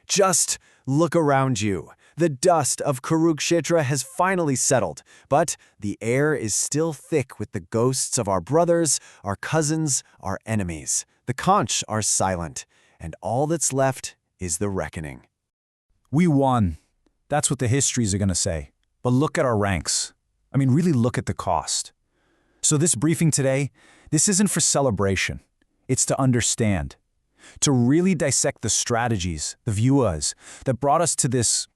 Just look around you. The dust of Kurukshetra has finally settled, but the air is still thick with the ghosts of our brothers, our cousins, our enemies. The conchs are silent, and all that's left is the reckoning. We won. That's what the histories are going to say. But look at our ranks. I mean, really look at the cost. So this briefing today, this isn't for celebration. It's to understand. To really dissect the strategies, the Vyuhas, that brought us to this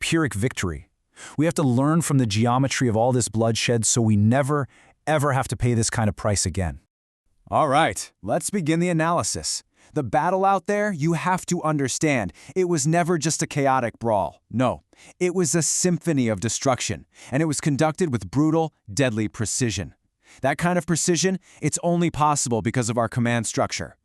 Pyrrhic victory. We have to learn from the geometry of all this bloodshed so we never, ever have to pay this kind of price again. All right, let's begin the analysis. The battle out there, you have to understand, it was never just a chaotic brawl. No, it was a symphony of destruction, and it was conducted with brutal, deadly precision. That kind of precision, it's only possible because of our command structure.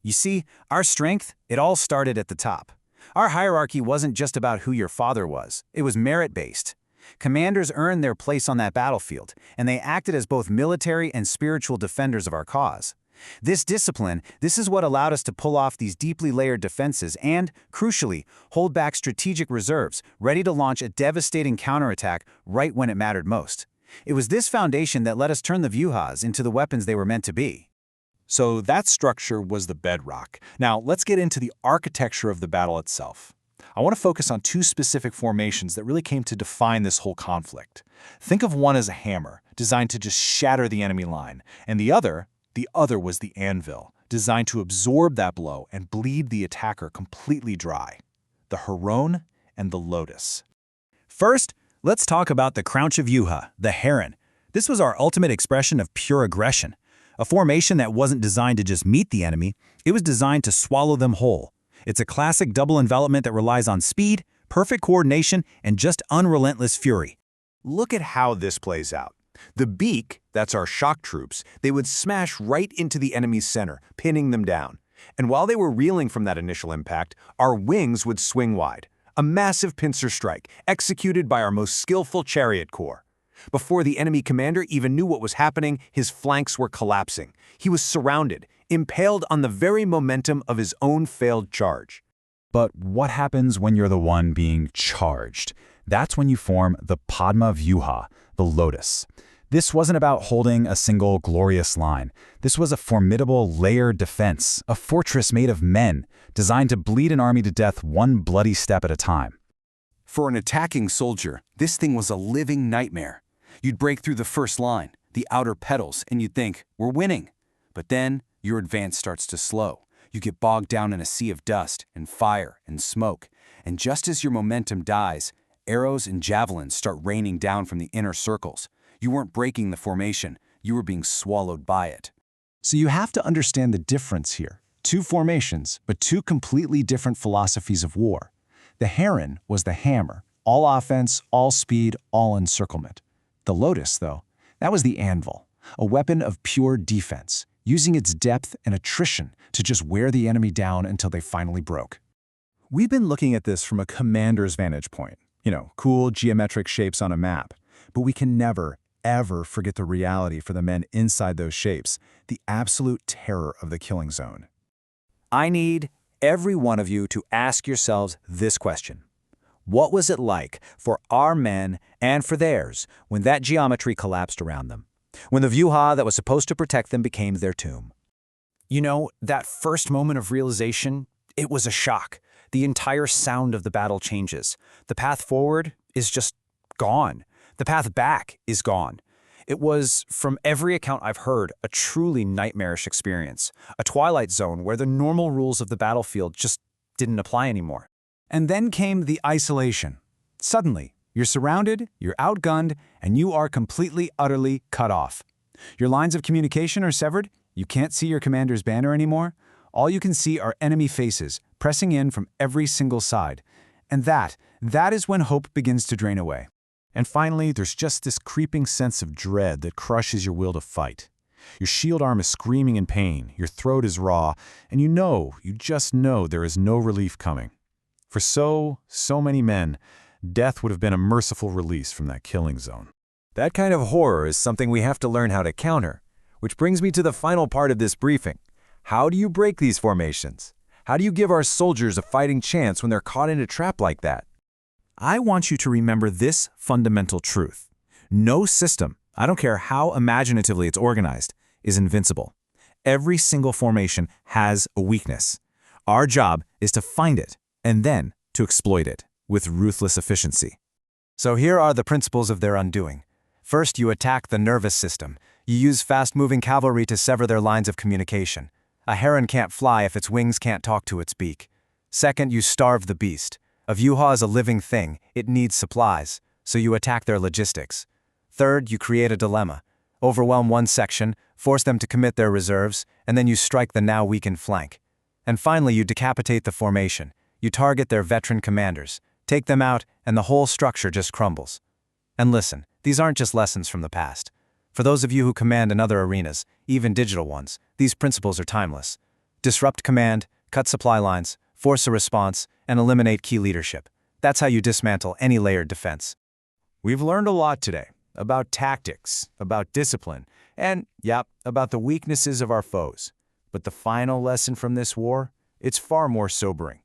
You see, our strength, it all started at the top. Our hierarchy wasn't just about who your father was. It was merit-based. Commanders earned their place on that battlefield, and they acted as both military and spiritual defenders of our cause. This discipline, this is what allowed us to pull off these deeply layered defenses and, crucially, hold back strategic reserves, ready to launch a devastating counterattack right when it mattered most. It was this foundation that let us turn the Vyuhas into the weapons they were meant to be. So that structure was the bedrock. Now let's get into the architecture of the battle itself. I want to focus on two specific formations that really came to define this whole conflict. Think of one as a hammer, designed to just shatter the enemy line, and the other was the anvil, designed to absorb that blow and bleed the attacker completely dry. The heron and the lotus. First, let's talk about the Krauncha Vyuha, the heron. This was our ultimate expression of pure aggression. A formation that wasn't designed to just meet the enemy, it was designed to swallow them whole. It's a classic double envelopment that relies on speed, perfect coordination, and just unrelentless fury. Look at how this plays out. The beak, that's our shock troops, they would smash right into the enemy's center, pinning them down. And while they were reeling from that initial impact, our wings would swing wide. A massive pincer strike, executed by our most skillful chariot corps. Before the enemy commander even knew what was happening, his flanks were collapsing. He was surrounded, impaled on the very momentum of his own failed charge. But what happens when you're the one being charged? That's when you form the Padma Vyuha, the lotus. This wasn't about holding a single glorious line. This was a formidable layered defense, a fortress made of men, designed to bleed an army to death one bloody step at a time. For an attacking soldier, this thing was a living nightmare. You'd break through the first line, the outer petals, and you'd think, we're winning. But then, your advance starts to slow. You get bogged down in a sea of dust and fire and smoke. And just as your momentum dies, arrows and javelins start raining down from the inner circles. You weren't breaking the formation, you were being swallowed by it. So you have to understand the difference here. Two formations, but two completely different philosophies of war. The heron was the hammer, all offense, all speed, all encirclement. The lotus, though, that was the anvil, a weapon of pure defense, using its depth and attrition to just wear the enemy down until they finally broke. We've been looking at this from a commander's vantage point. Cool geometric shapes on a map. But we can never, ever forget the reality for the men inside those shapes, the absolute terror of the killing zone. I need every one of you to ask yourselves this question. What was it like for our men and for theirs when that geometry collapsed around them? When the Vyuha that was supposed to protect them became their tomb? That first moment of realization, it was a shock. The entire sound of the battle changes. The path forward is just gone. The path back is gone. It was, from every account I've heard, a truly nightmarish experience, a twilight zone where the normal rules of the battlefield just didn't apply anymore. And then came the isolation. Suddenly, you're surrounded, you're outgunned, and you are completely, utterly cut off. Your lines of communication are severed, you can't see your commander's banner anymore. All you can see are enemy faces, pressing in from every single side. And that is when hope begins to drain away. And finally, there's just this creeping sense of dread that crushes your will to fight. Your shield arm is screaming in pain, your throat is raw, and you just know there is no relief coming. For so many men, death would have been a merciful release from that killing zone. That kind of horror is something we have to learn how to counter, which brings me to the final part of this briefing. How do you break these formations? How do you give our soldiers a fighting chance when they're caught in a trap like that? I want you to remember this fundamental truth. No system, I don't care how imaginatively it's organized, is invincible. Every single formation has a weakness. Our job is to find it and then to exploit it with ruthless efficiency. So here are the principles of their undoing. First, you attack the nervous system. You use fast-moving cavalry to sever their lines of communication. A heron can't fly if its wings can't talk to its beak. Second, you starve the beast. A Vyuha is a living thing. It needs supplies, so you attack their logistics. Third, you create a dilemma. Overwhelm one section, force them to commit their reserves, and then you strike the now weakened flank. And finally, you decapitate the formation. You target their veteran commanders, take them out, and the whole structure just crumbles. And listen, these aren't just lessons from the past. For those of you who command in other arenas, even digital ones, these principles are timeless. Disrupt command, cut supply lines, force a response, and eliminate key leadership. That's how you dismantle any layered defense. We've learned a lot today about tactics, about discipline, and, about the weaknesses of our foes. But the final lesson from this war, it's far more sobering.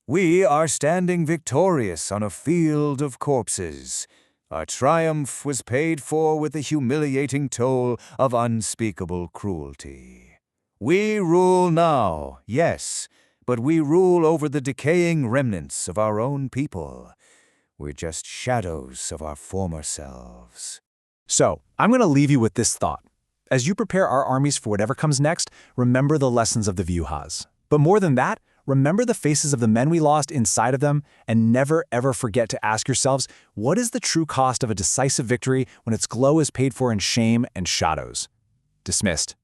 We are standing victorious on a field of corpses. Our triumph was paid for with the humiliating toll of unspeakable cruelty. We rule now, yes, but we rule over the decaying remnants of our own people. We're just shadows of our former selves. So, I'm going to leave you with this thought. As you prepare our armies for whatever comes next, remember the lessons of the Vyuhas. But more than that, remember the faces of the men we lost inside of them, and never ever forget to ask yourselves, what is the true cost of a decisive victory when its glow is paid for in shame and shadows? Dismissed.